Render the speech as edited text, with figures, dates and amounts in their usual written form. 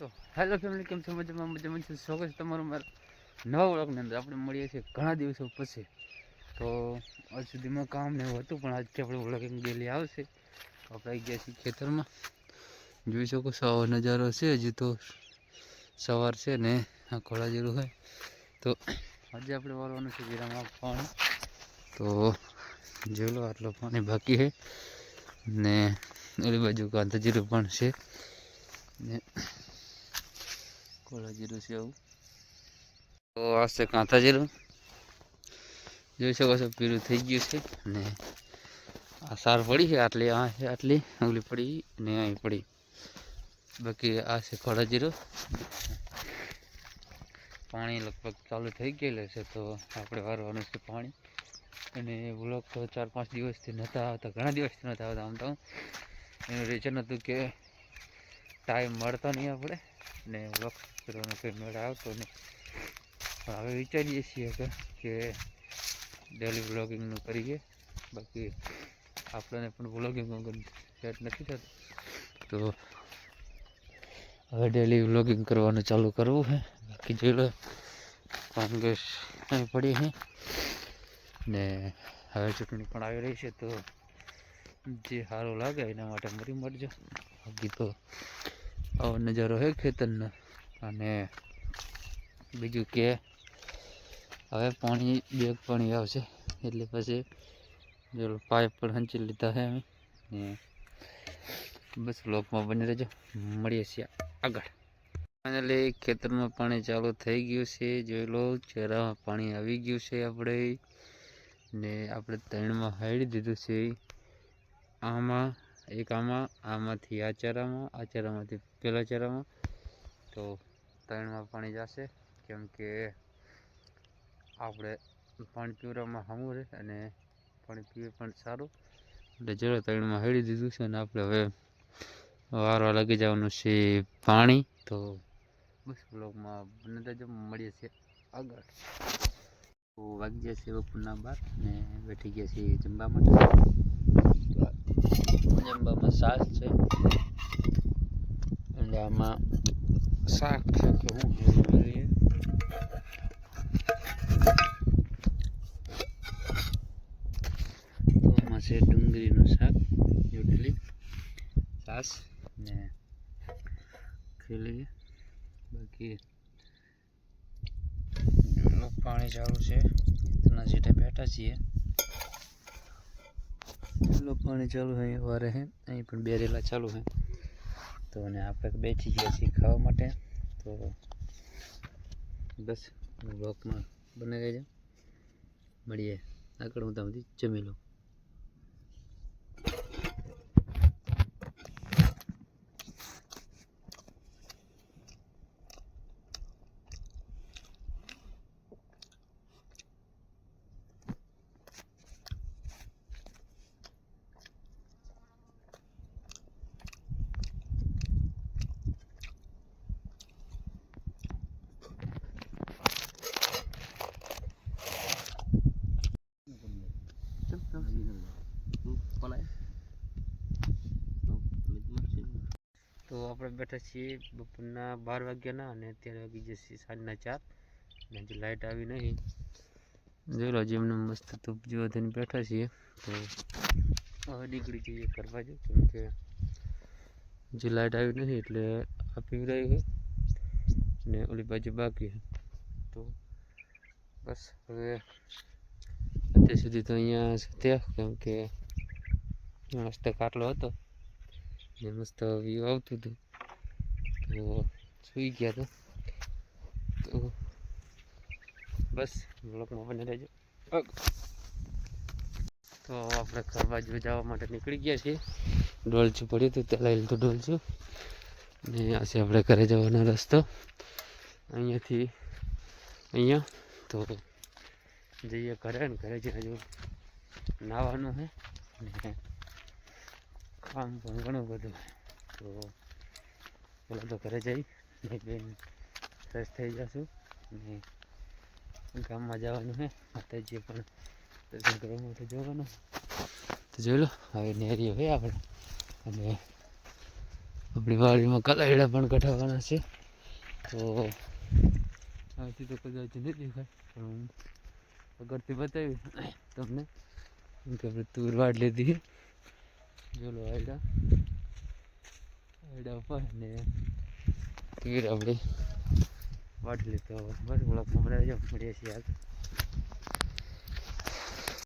તો hello family, કેમ છો? મજામાં છે. સ્વાગત છે તમારું મારા નવા વ્લોગની અંદર. આપણે મળીએ છીએ ઘણા દિવસો પછી. તો આજ સુધીમાં કામ ને એવું હતું, પણ આજથી આપણે વ્લોગિંગ ડેલી આવશે. આપણે આવી ગયા છીએ ખેતરમાં. જોઈ શકો સવાર નજારો છે. હજી તો સવાર છે ને આ ખોળા જેવું હોય. તો આજે આપણે વાળવાનું છે જીરામાં પાણી. તો જોઈ લો, આટલો પાણી બાકી છે ને એની બાજુ કાંતા જીરું પણ છે ને કોળા જીરું છે આવું. તો આ છે કાંતા જીરું, જોઈ શકો છો પીળું થઈ ગયું છે. ને આ સાર પડી છે આટલી, આ છે આટલી ઓલી પડી ને અહીં પડી. બાકી આ છે કોળા જીરું. પાણી લગભગ ચાલુ થઈ ગયેલું છે, તો આપણે વારવાનું છે પાણી. અને વ્લોગ તો 4-5 દિવસથી નહોતા આવતા, ઘણા દિવસથી નહોતા આવતા. આમ તો એનું રીઝન હતું કે ટાઈમ મળતો નહીં આપણે, ને વ્લોગ કરવાનો કંઈ મેળ આવતો નહીં. પણ હવે વિચારીએ છીએ કે ડેલી વ્લોગિંગનું કરીએ. બાકી આપણને પણ વ્લોગિંગ વગર સેટ નથી થતું, તો હવે ડેલી વ્લોગિંગ કરવાનું ચાલુ કરવું છે. બાકી જોઈ લો, કોંગ્રેસ અહીં પડી છે ને હવે ચૂંટણી પણ આવી રહી છે, તો જે સારું લાગે એના માટે મરી મળજો. બાકી તો આવો નજારો છે ખેતરનો. અને બીજું કે હવે પાણી આવશે એટલે પછી જો પાઇપ પણ હંચી લીધા છે અમે. ને બસ બ્લોકમાં બની રહેજો, મળીએ છીએ આગળ. ફાઇનલી ખેતરમાં પાણી ચાલુ થઈ ગયું છે. જોઈ લો, ચહેરામાં પાણી આવી ગયું છે આપણે. ને આપણે 3માં હાઈડી દીધું છે. આમાંથી આ ચારામાંથી પેલા ચારામાં. તો 3માં પાણી જશે, કેમ કે આપણે પાણી પીવડાવવામાં સામું રહે અને પાણી પીવે પણ સારું. એટલે ચલો 3માં હાઈડી દીધું છે અને આપણે હવે વારવા લાગી જવાનું છે પાણી. તો બસ બ્લોગમાં બને જ મળીએ છીએ આગળ. તો વાગી ગયા છે બપોરના 12 ને બેઠી ગયા છીએ જમવા માટે. જમવામાં શાક છે, એટલે આમાં શાક છે કે હું જોઈએ. આમાં છે ડુંગળીનું શાક, રોટલી, છાશ ને ખેલી. બાકી પાણી ચાલુ છે, એના સીટે બેઠા છીએ. પાણી ચાલુ છે વારે છે, અહીં પણ બેરેલા ચાલુ છે. તો અને આપણે બેસી ગયા છીએ ખાવા માટે. તો બસ બ્લોકમાં બને રહેજો, મળીએ આગળ. હું તમને જમી લઉં. તો આપણે બેઠા છીએ બપોરના 12 વાગ્યાના, અને અત્યારે વાગી જશે સાંજના 4. ને હજી લાઇટ આવી નહીં. જોઈ લો, જેમને મસ્ત ધૂપ જેવા થઈને બેઠા છીએ. તો હવે નીકળી જઈએ કરવા જો, કેમ કે હજી લાઇટ આવી નથી એટલે આપી રહી છે ને ઓલી બાજુ બાકી છે. તો બસ હવે અત્યાર સુધી તો અહીંયા ત્યાં, કેમ કે મસ્ત કાટલો હતો ને મસ્ત વ્યૂ આવતું હતું, તો સુઈ ગયા હતા. તો બસ બ્લોકમાં બની રહેજો. તો આપણે ઘર બાજુ જવા માટે નીકળી ગયા છીએ. ડોલચું પડ્યું હતું, ત્યાં લઈ લીધું ડોલચું. ને આ છે આપણે ઘરે જવાનો રસ્તો, અહીંયાથી અહીંયા. તો જઈએ ઘરે, ને ઘરે જઈને હજુ નાહવાનું છે ને કામ પણ ઘણું બધું. તો પેલા તો ઘરે જઈ બેન ફ્રેશ થઈ જશું ને ગામમાં જવાનું છે. માતાજી પણ દર્શન કરવા માટે જવાનું. તો જોઈ લો, હવે નેરી હોય આપણે. અને આપણી વાડીમાં કલાયડા પણ કઢાવવાના છે, તો આથી તો કદાચ નહીં દેખાય પણ હું આગળથી બતાવીશ તમને, કેમ કે આપણે તુર વાડ લીધી જોલો આયડા ઉપર ને તુર આપણે વાડ લીધો. બસ ઓલા મળીએ છીએ હાલ.